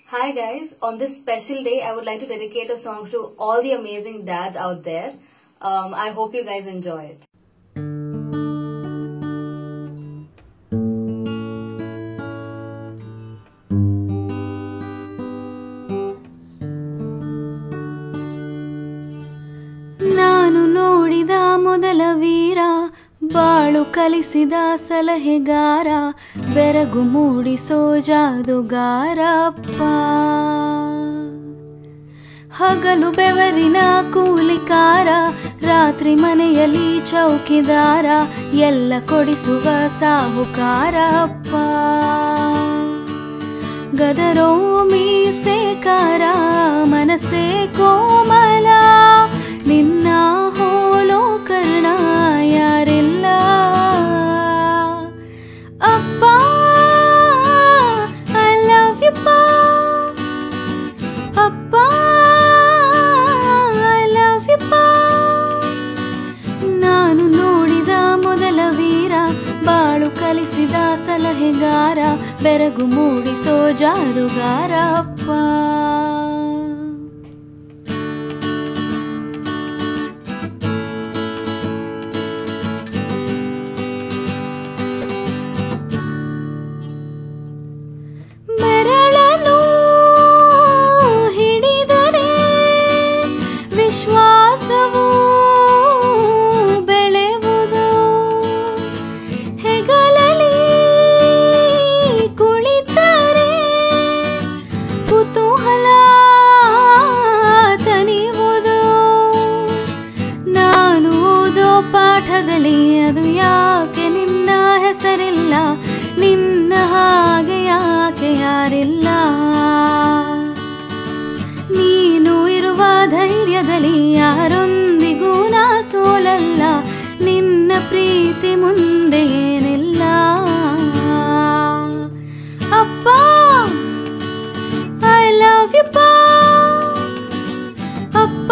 Hi guys, on this special day I would like to dedicate a song to all the amazing dads out there. I hope you guys enjoy it. ನಾನು ನೋಡಿದ ಮೊದಲ ವೀರ, ಬಾಳು ಕಲಿಸಿದ ಸಲಹೆಗಾರ, ಬೆರಗು ಮೂಡಿಸೋ ಜಾದುಗಾರಪ್ಪ. ಹಗಲು ಬೆವರಿನ ಕೂಲಿಕಾರ, ರಾತ್ರಿ ಮನೆಯಲ್ಲಿ ಚೌಕಿದಾರ, ಎಲ್ಲ ಕೊಡಿಸುವ ಸಾಹುಕಾರಪ್ಪ. ಗದರೋ ಮೀಸೆಕಾರ, ಮನಸ್ಸೇ ಕೋಮಲ, ನಿನ್ನ ಹೋಲೋ ಕರ್ಣ ಯಾರಿಲ್ಲ. ಅಪ್ಪ ಐ ಲವ್ ಯು ಪಾ, ಅಪ್ಪ ಐ ಲವ್ ಯು ಪಾ. ನಾನು ನೋಡಿದ ಮೊದಲ ವೀರ, ಬಾಳು ಕಲಿಸಿದ ಸಲಹೆಗಾರ, ಬೆರಗು ಮೂಡಿಸೋ ಜಾದುಗಾರಪ್ಪ. ವಿಶ್ವಾಸವು ಬೆಳೆಯುವುದು, ಹೆಗಲಲ್ಲಿ ಕುಳಿತರೆ ಕುತೂಹಲ ತಣಿಯುವುದು. ನಾನು ಓದೋ ಪಾಠದಲ್ಲಿ ಅದು ಯಾಕೆ ನಿನ್ನ ಹೆಸರಿಲ್ಲ, ನಿನ್ನ ಹಾಗೆ ಯಾಕೆ ಯಾರಿಲ್ಲ. ನೀನು ಇರುವ ಧೈರ್ಯದಲ್ಲಿ ಯಾರೊಂದಿಗೂ ನಾ ಸೋಲಲ್ಲ, ನಿನ್ನ ಪ್ರೀತಿ ಮುಂದೆ ಏನಿಲ್ಲ. ಅಪ್ಪ ಐ ಲವ್ ಯು ಪಾ, ಅಪ್ಪ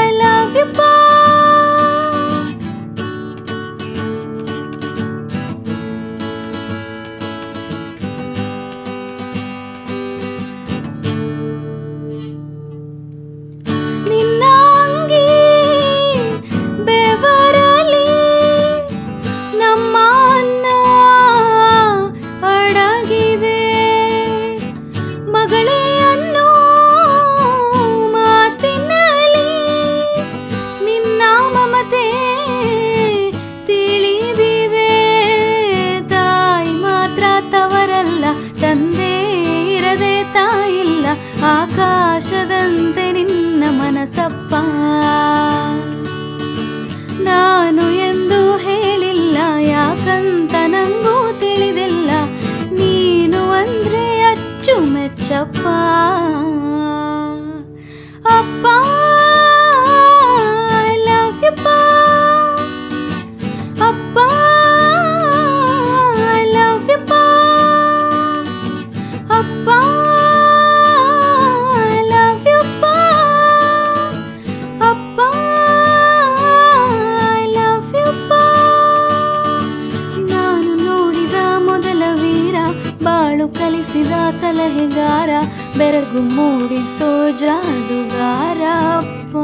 ಐ ಲವ್ ಯು ಪಾ. ತಂದೆ ಇರದೆ ತಾಯಿಲ್ಲ, ಆಕಾಶದಂತೆ ನಿನ್ನ ಮನಸಪ್ಪ. ನಾನು ಎಂದು ಹೇಳಿಲ್ಲ, ಯಾಕಂತ ನಂಗೂ ತಿಳಿದಿಲ್ಲ, ನೀನು ಅಂದ್ರೆ ಅಚ್ಚುಮೆಚ್ಚಪ್ಪ. ಅಪ್ಪ ಐ ಲವ್ ಯು ಪಾ, ಅಪ್ಪ ಐ ಲವ್ ಯು ಪಾ, ಅಪ್ಪ ಐ ಲವ್ ಯು ಪಾ, ಅಪ್ಪ ಐ ಲವ್ ಯು ಪಾ. ನಾನು ನೋಡಿದ ಮೊದಲ ವೀರ, ಬಾಳು ಕಲಿಸಿದ ಸಲಹೆಗಾರ, ಬೆರಗು ಮೂಡಿಸೋ ಜಾದುಗಾರಪ್ಪ.